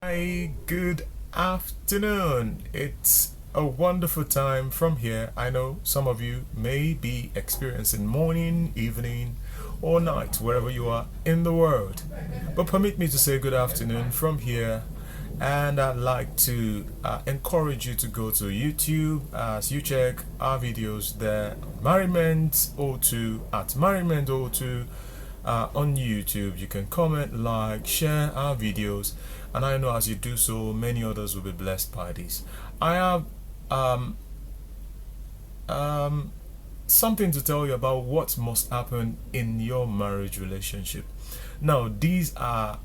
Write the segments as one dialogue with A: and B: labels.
A: Hi, good afternoon. It's a wonderful time from here. I know some of you may be experiencing morning, evening, or night, wherever you are in the world. But permit me to say good afternoon from here. And I'd like to encourage you to go to YouTube as you check our videos there. Merriment02 at Merriment02 on YouTube. You can comment, like, share our videos, and I know as you do so, many others will be blessed by this. I have um, um, something to tell you about what must happen in your marriage relationship. Now, these are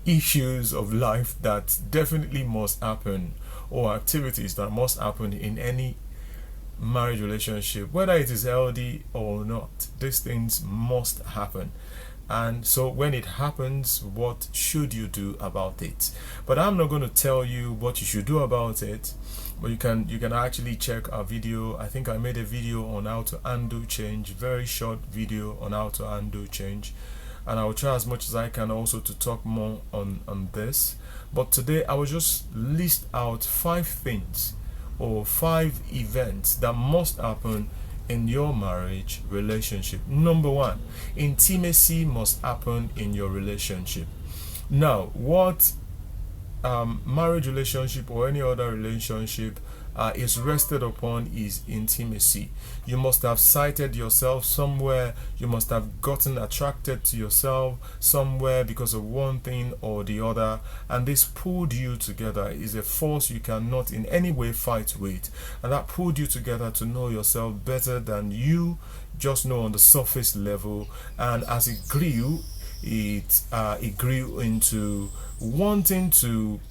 A: issues of life that definitely must happen, or activities that must happen in any marriage relationship, whether it is healthy or not. These things must happen, and so when it happens, what should you do about it? But I'm not going to tell you what you should do about it, but you can actually check our video. I think I made a video on how to undo change, very short video on how to undo change, and I will try as much as I can also to talk more on this. But today I will just list out 5 things or 5 events that must happen in your marriage relationship. Number one, intimacy must happen in your relationship. Now, what marriage relationship or any other relationship is rested upon is intimacy. You must have sighted yourself somewhere. You must have gotten attracted to yourself somewhere because of one thing or the other, and this pulled you together. Is a force you cannot in any way fight with, and that pulled you together to know yourself better than you just know on the surface level. And as it grew, it grew into wanting to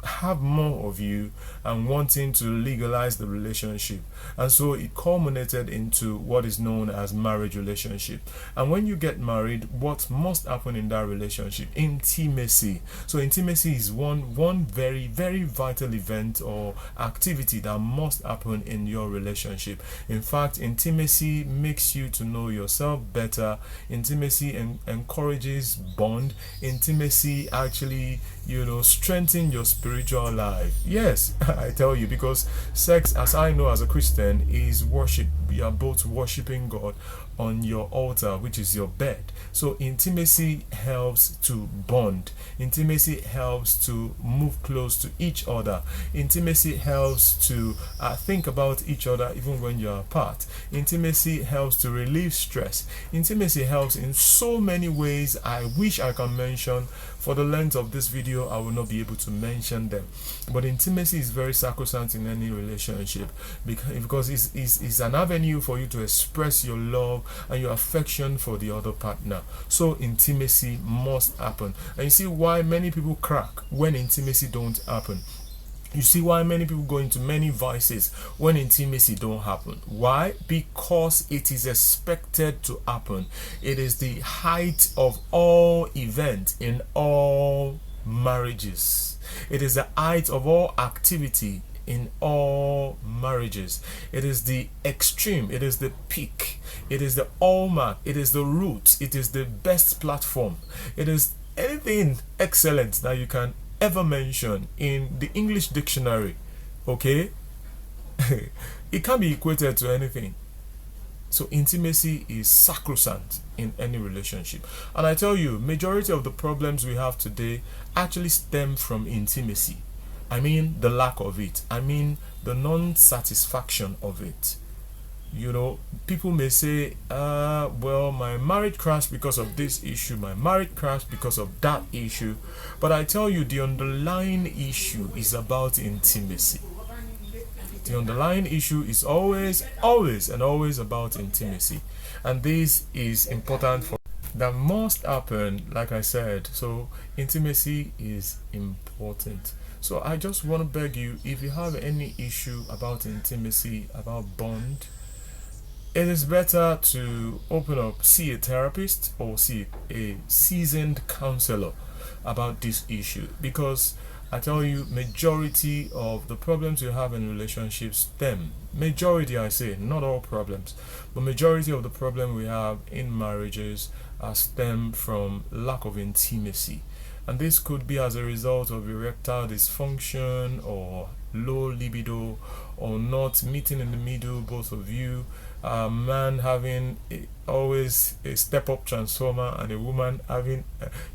A: have more of you and wanting to legalize the relationship, and so it culminated into what is known as marriage relationship. And when you get married, what must happen in that relationship? Intimacy. So intimacy is one very very vital event or activity that must happen in your relationship. In fact, intimacy makes you to know yourself better. Intimacy encourages bond. Intimacy actually strengthen your spiritual life. Yes, I tell you, because sex, as I know as a Christian, is worship. We are both worshiping God on your altar, which is your bed. So intimacy helps to bond. Intimacy helps to move close to each other. Intimacy helps to think about each other even when you're apart. Intimacy helps to relieve stress. Intimacy helps in so many ways I wish I can mention. For the length of this video, I will not be able to mention them. But intimacy is very sacrosanct in any relationship, because it's an avenue for you to express your love and your affection for the other partner. So intimacy must happen. And you see why many people crack when intimacy don't happen. You see why many people go into many vices when intimacy don't happen. Why? Because it is expected to happen. It is the height of all events in all marriages. It is the height of all activity in all marriages. It is the extreme. It is the peak. It is the hallmark. It is the root. It is the best platform. It is anything excellent that you can ever mention in the English dictionary. Okay? It can be equated to anything. So intimacy is sacrosanct in any relationship. And I tell you, majority of the problems we have today actually stem from intimacy. I mean the lack of it. I mean the non-satisfaction of it. People may say, well, my marriage crashed because of this issue, my marriage crashed because of that issue. But I tell you, the underlying issue is about intimacy. The underlying issue is always about intimacy. And this is important for that must happen, like I said. So intimacy is important. So I just want to beg you, if you have any issue about intimacy, about bond, it is better to open up, see a therapist or see a seasoned counselor about this issue, because I tell you, majority of the problems you have in relationships majority, I say, not all problems, but majority of the problem we have in marriages stem from lack of intimacy. and this could be as a result of erectile dysfunction or low libido, or not meeting in the middle, both of you. A man having always a step up transformer, and a woman having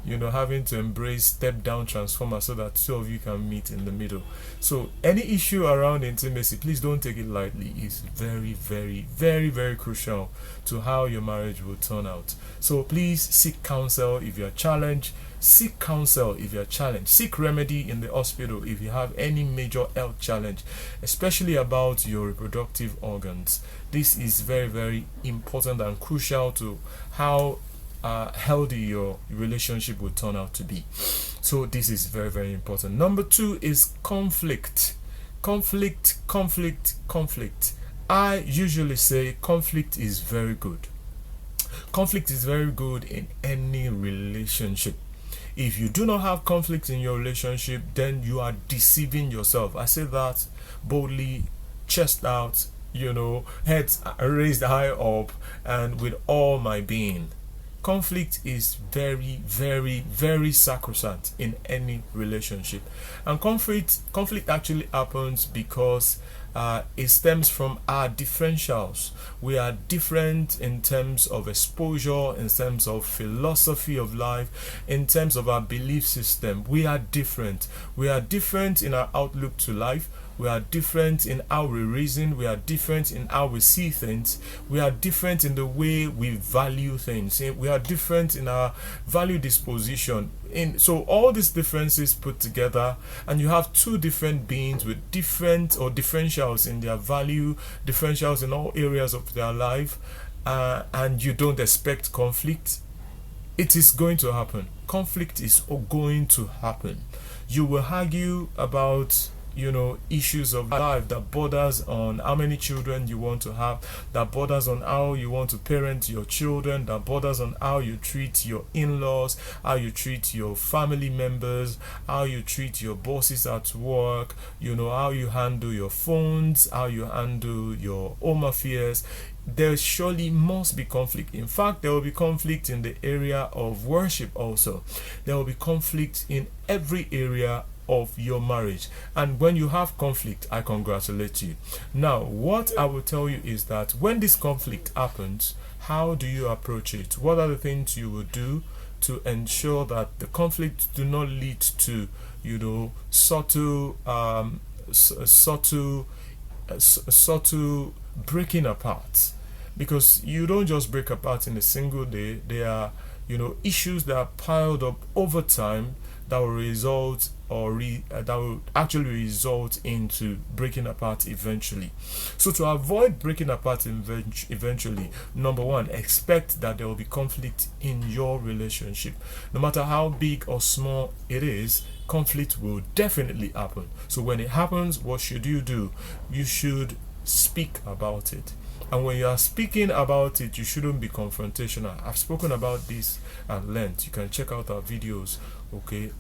A: having to embrace step down transformer, so that two of you can meet in the middle. So any issue around intimacy, please don't take it lightly. It's very, very, very, very crucial to how your marriage will turn out. So please seek counsel if you're challenged. Seek counsel if you're challenged. Seek remedy in the hospital if you have any major health challenge, especially about your reproductive organs. This is very, very important and crucial to how healthy your relationship will turn out to be. So this is very, very important. Number 2 is conflict. Conflict. I usually say conflict is very good. Conflict is very good in any relationship. If you do not have conflict in your relationship, then you are deceiving yourself. I say that boldly, chest out, heads raised high up, and with all my being. Conflict is very, very, very sacrosanct in any relationship. And conflict actually happens because it stems from our differentials. We are different in terms of exposure, in terms of philosophy of life, in terms of our belief system. We are different. We are different in our outlook to life. We are different in how we reason. We are different in how we see things. We are different in the way we value things. We are different in our value disposition. So all these differences put together, and you have two different beings with different or differentials in their value, differentials in all areas of their life, and you don't expect conflict. It is going to happen. Conflict is going to happen. You will argue about issues of life that borders on how many children you want to have, that borders on how you want to parent your children, that borders on how you treat your in-laws, how you treat your family members, how you treat your bosses at work, how you handle your phones, how you handle your home affairs. There surely must be conflict. In fact, there will be conflict in the area of worship also. There will be conflict in every area of your marriage, and when you have conflict, I congratulate you. Now, what I will tell you is that when this conflict happens, how do you approach it? What are the things you will do to ensure that the conflict do not lead to subtle breaking apart? Because you don't just break apart in a single day. There are issues that are piled up over time that will result that will actually result into breaking apart eventually. So to avoid breaking apart eventually, number 1, expect that there will be conflict in your relationship. No matter how big or small it is, conflict will definitely happen. So when it happens, what should you do? You should speak about it. And when you are speaking about it, you shouldn't be confrontational. I've spoken about this at length. You can check out our videos,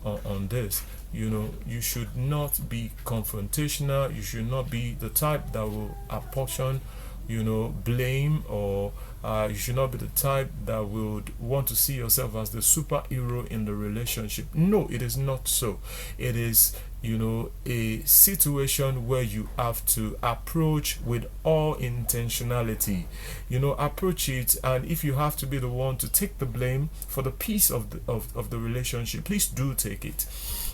A: on this. You should not be confrontational. You should not be the type that will apportion, blame, or you should not be the type that would want to see yourself as the superhero in the relationship. No, it is not so. It is a situation where you have to approach with all intentionality. Approach it, and if you have to be the one to take the blame for the peace of the relationship, please do take it.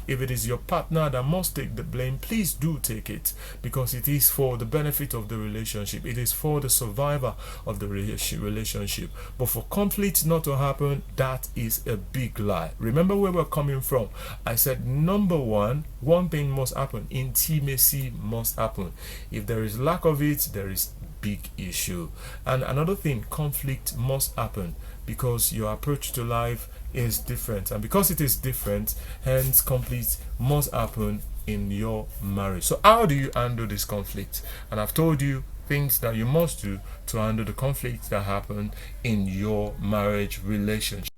A: If it is your partner that must take the blame, please do take it, because it is for the benefit of the relationship. It is for the survivor of the relationship. But for conflict not to happen, that is a big lie. Remember where we're coming from. I said, number 1, one thing must happen. Intimacy must happen. If there is lack of it, there is big issue. And another thing, conflict must happen, because your approach to life is different, and because it is different, hence conflict must happen in your marriage. So how do you handle this conflict? And I've told you things that you must do to handle the conflicts that happen in your marriage relationship.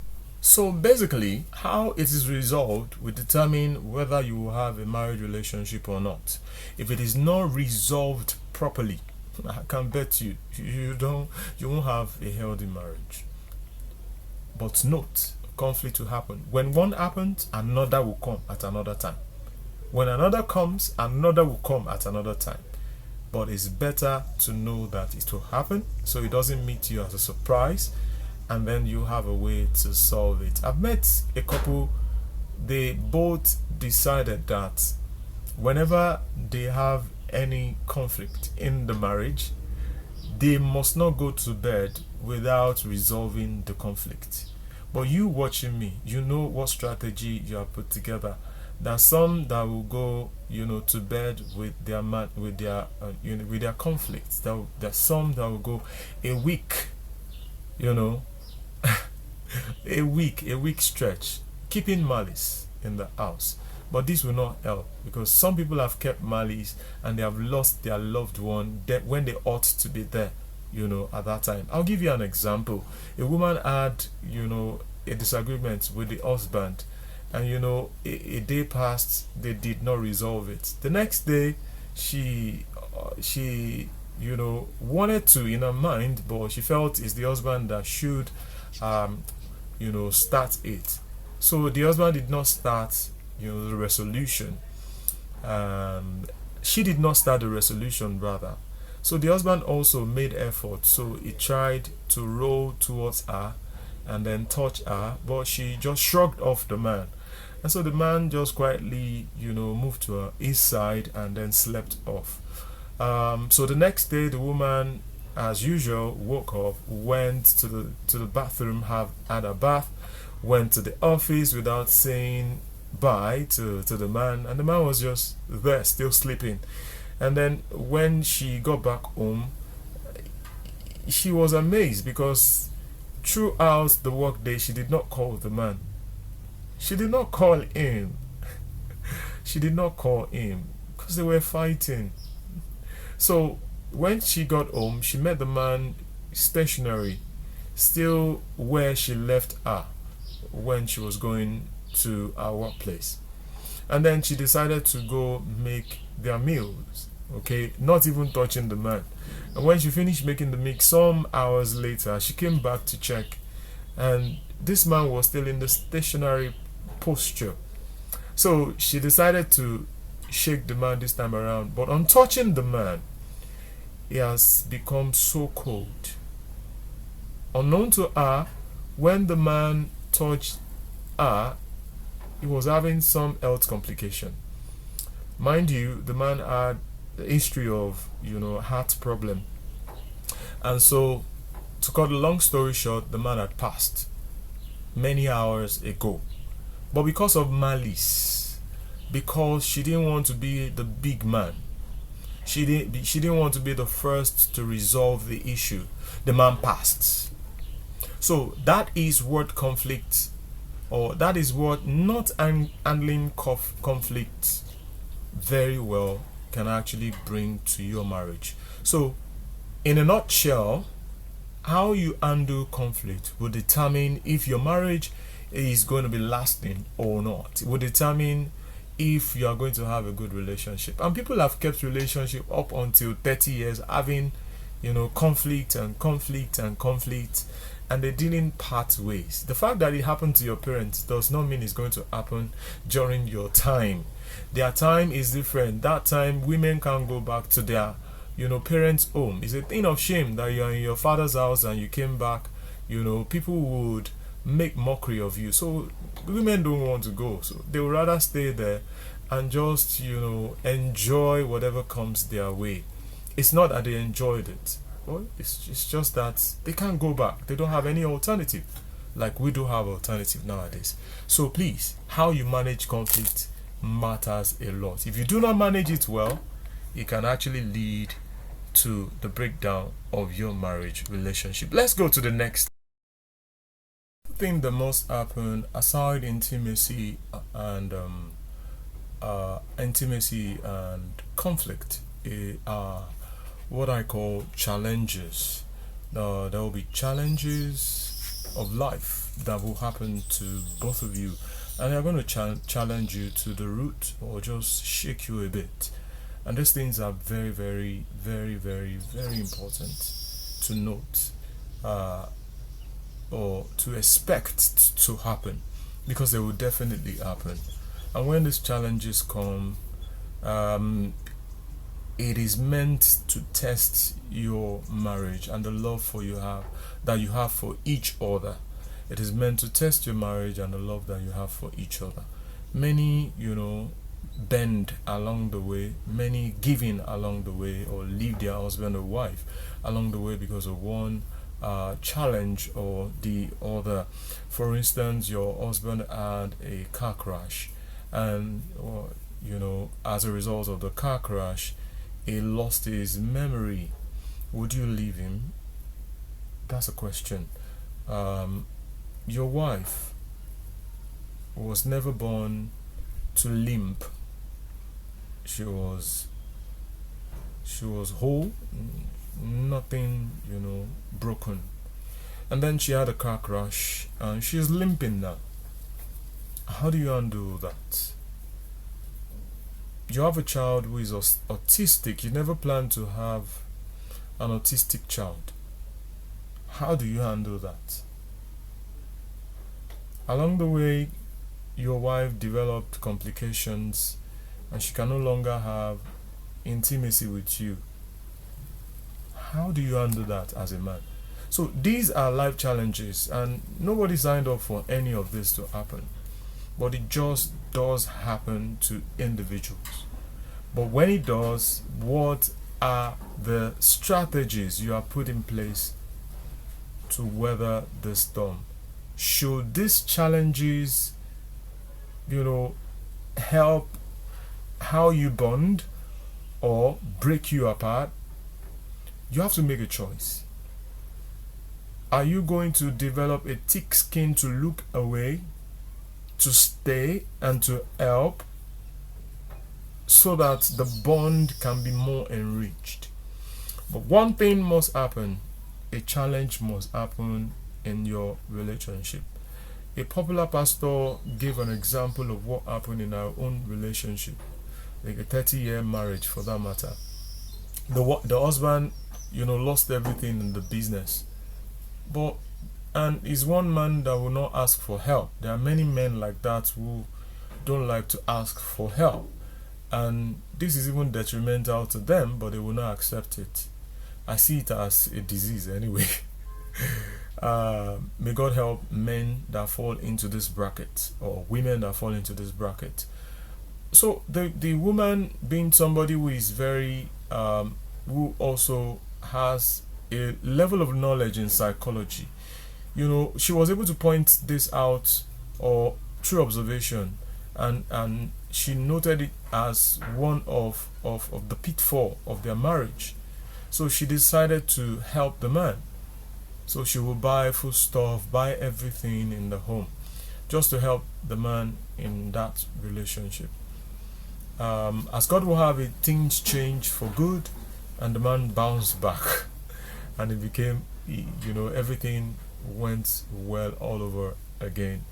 A: So basically, how it is resolved will determine whether you will have a marriage relationship or not. If it is not resolved properly, I can bet you won't have a healthy marriage. But note, conflict will happen. When one happens, another will come at another time. When another comes, another will come at another time. But it's better to know that it will happen so it doesn't meet you as a surprise, and then you have a way to solve it. I've met a couple, they both decided that whenever they have any conflict in the marriage, they must not go to bed without resolving the conflict. But you watching me, you know what strategy you have put together. There are some that will go, to bed with their with their conflicts. There's some that will go a week, a week stretch, keeping malice in the house. But this will not help, because some people have kept malice and they have lost their loved one when they ought to be there, at that time. I'll give you an example. A woman had, a disagreement with the husband, and a day passed, they did not resolve it. The next day, she wanted to in her mind, but she felt it's the husband that should start it. So the husband did not start the resolution. She did not start the resolution, rather. So the husband also made effort. So he tried to roll towards her and then touch her, but she just shrugged off the man. And so the man just quietly, moved to his side and then slept off. So the next day, the woman, as usual, woke up, went to the bathroom, had a bath, went to the office without saying bye to the man, and the man was just there, still sleeping. And then when she got back home, she was amazed, because throughout the workday, she did not call the man. She did not call him. She did not call him because they were fighting. So when she got home, she met the man stationary, still where she left her when she was going to our workplace. And then she decided to go make their meals, okay, not even touching the man. And when she finished making the mix, some hours later, she came back to check, and this man was still in the stationary posture. So she decided to shake the man this time around, but on touching the man, he has become so cold. Unknown to her, when the man touched her, he was having some health complication. Mind you, the man had a history of, heart problem. And so, to cut a long story short, the man had passed many hours ago. But because of malice, because she didn't want to be the big man, she didn't want to be the first to resolve the issue, the man passed. So that is what conflict, or that is what not handling conflict very well can actually bring to your marriage. So in a nutshell, how you handle conflict will determine if your marriage is going to be lasting or not. It will determine if you are going to have a good relationship. And people have kept relationship up until 30 years having, conflict and conflict and conflict, and they didn't part ways. The fact that it happened to your parents does not mean it's going to happen during your time. Their time is different. That time, women can't go back to their, parents' home. It's a thing of shame that you're in your father's house and you came back. People would make mockery of you. So women don't want to go. So they would rather stay there and just, enjoy whatever comes their way. It's not that they enjoyed it. Well, it's just that they can't go back. They don't have any alternative. Like we do have alternative nowadays. So please, how you manage conflict matters a lot. If you do not manage it well, it can actually lead to the breakdown of your marriage relationship. Let's go to the next. I think the most happen aside intimacy and conflict are what I call challenges. There will be challenges of life that will happen to both of you, and they're going to challenge you to the root or just shake you a bit. And these things are very, very, very, very, very important to note. or to expect to happen, because they will definitely happen. And when these challenges come, um, it is meant to test your marriage and the love for you have that you have for each other. It is meant to test your marriage and the love that you have for each other. Many, bend along the way, many giving along the way, or leave their husband or wife along the way because of one challenge or the other. For instance, your husband had a car crash, and as a result of the car crash, he lost his memory. Would you leave him? That's a question. Your wife was never born to limp. She was whole, nothing, broken. And then she had a car crash and she's limping now. How do you undo that? You have a child who is autistic. You never plan to have an autistic child. How do you handle that? Along the way, your wife developed complications and she can no longer have intimacy with you. How do you handle that as a man? So these are life challenges, and nobody signed up for any of this to happen. But it just does happen to individuals. But when it does, what are the strategies you have put in place to weather the storm? Should these challenges, help how you bond or break you apart? You have to make a choice. Are you going to develop a thick skin to look away, to stay, and to help so that the bond can be more enriched? But one thing must happen: a challenge must happen in your relationship. A popular pastor gave an example of what happened in our own relationship, like a 30-year marriage for that matter. The husband, lost everything in the business, and he's one man that will not ask for help. There are many men like that who don't like to ask for help, and this is even detrimental to them, but they will not accept it. I see it as a disease anyway. May God help men that fall into this bracket, or women that fall into this bracket. So the woman, being somebody who is very who also has a level of knowledge in psychology, she was able to point this out, or through observation, and she noted it as one of the pitfall of their marriage. So she decided to help the man. So she will buy food stuff, buy everything in the home, just to help the man in that relationship. As God will have it, things change for good, and the man bounced back, and it became, everything went well all over again.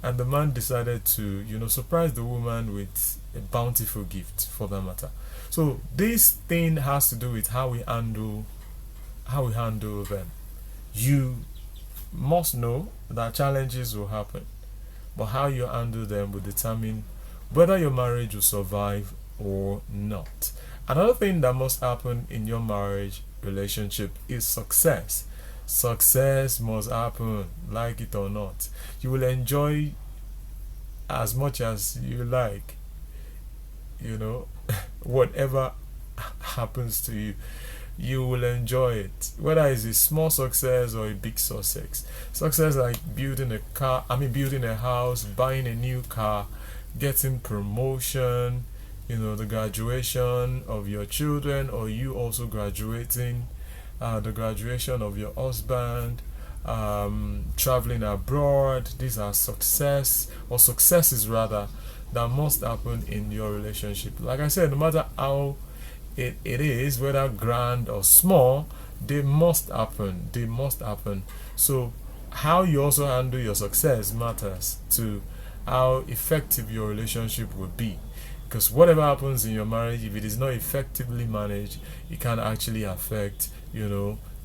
A: And the man decided to, surprise the woman with a bountiful gift, for that matter. So this thing has to do with how we handle them. You must know that challenges will happen, but how you handle them will determine whether your marriage will survive or not. Another thing that must happen in your marriage relationship is success. Success must happen, like it or not. You will enjoy as much as you like, whatever happens to you. You will enjoy it, whether it's a small success or a big success. Success like building a house, buying a new car, getting promotion, the graduation of your children, or you also graduating, the graduation of your husband, traveling abroad. These are successes rather, that must happen in your relationship. Like I said, no matter how it is, whether grand or small, they must happen. So how you also handle your success matters to how effective your relationship will be, because whatever happens in your marriage, if it is not effectively managed, it can actually affect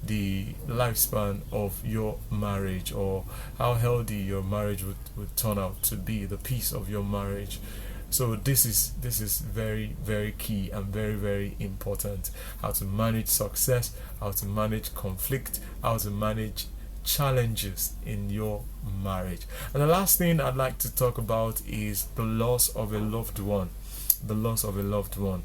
A: the lifespan of your marriage, or how healthy your marriage would turn out to be, the peace of your marriage. So this is very, very key and very, very important. How to manage success, how to manage conflict, how to manage challenges in your marriage. And the last thing I'd like to talk about is the loss of a loved one. The loss of a loved one.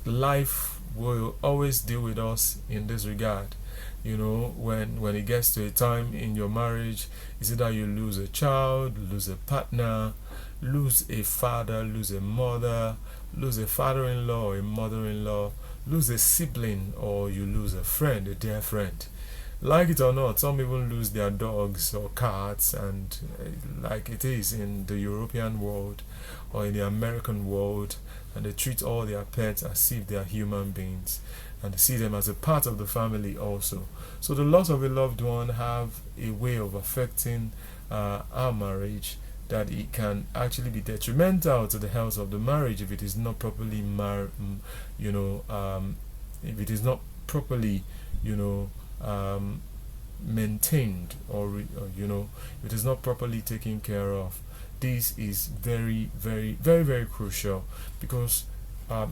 A: Life will always deal with us in this regard. When it gets to a time in your marriage, is either you lose a child, lose a partner, lose a father, lose a mother, lose a father-in-law or a mother-in-law, lose a sibling, or you lose a friend, a dear friend. Like it or not, some even lose their dogs or cats, and like it is in the European world or in the American world, and they treat all their pets as if they are human beings, and they see them as a part of the family also. So the loss of a loved one have a way of affecting our marriage, that it can actually be detrimental to the health of the marriage if it is not properly if it is not properly maintained, or if it is not properly taken care of. This is very, very, very, very crucial, because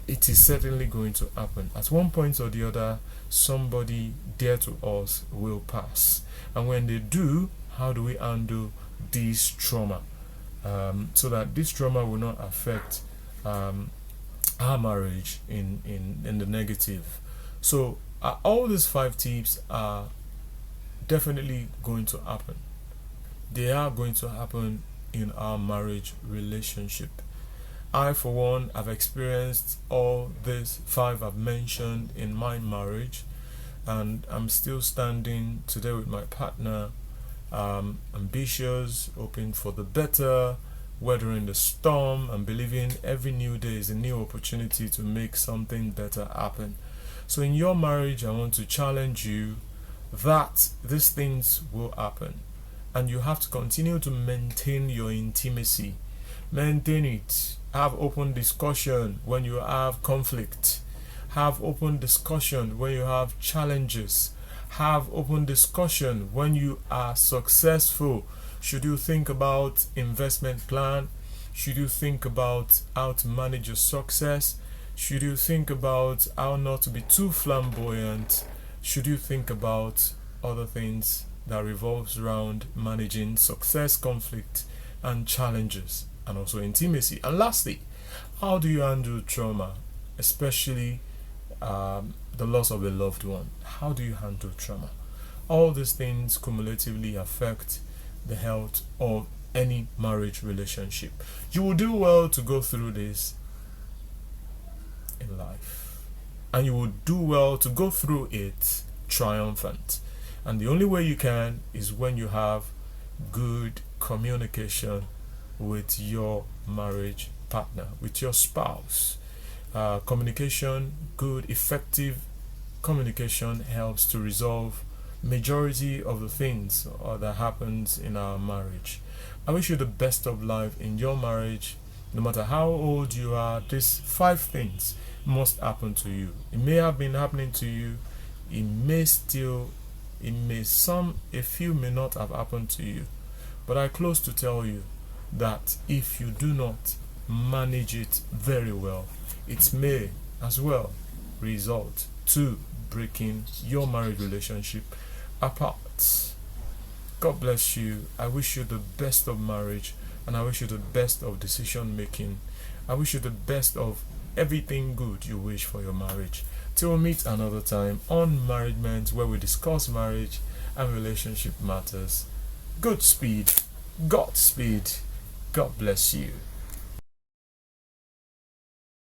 A: it is certainly going to happen. At one point or the other, somebody dear to us will pass. And when they do, how do we handle this trauma? So that this trauma will not affect our marriage in the negative. So all these 5 tips are definitely going to happen. They are going to happen in our marriage relationship. I, for one, have experienced all these 5 I've mentioned in my marriage, and I'm still standing today with my partner, ambitious, hoping for the better, weathering the storm, and believing every new day is a new opportunity to make something better happen. So in your marriage, I want to challenge you that these things will happen, and you have to continue to maintain your intimacy. Maintain it. Have open discussion when you have conflict. Have open discussion when you have challenges. Have open discussion when you are successful. Should you think about investment plan? Should you think about how to manage your success? Should you think about how not to be too flamboyant? Should you think about other things that revolves around managing success, conflict, and challenges, and also intimacy? And lastly, how do you handle trauma, especially the loss of a loved one? How do you handle trauma? All these things cumulatively affect the health of any marriage relationship. You will do well to go through this in life, and you will do well to go through it triumphant. And the only way you can is when you have good communication with your marriage partner, with your spouse. Communication, good, effective communication helps to resolve majority of the things that happens in our marriage. I wish you the best of life in your marriage. No matter how old you are, these 5 things must happen to you. It may have been happening to you. A few may not have happened to you. But I close to tell you that if you do not manage it very well, it may as well result to breaking your marriage relationship apart. God bless you. I wish you the best of marriage, and I wish you the best of decision making. I wish you the best of everything good you wish for your marriage. Till we meet another time on Marriagement, where we discuss marriage and relationship matters. Godspeed, Godspeed. God bless you.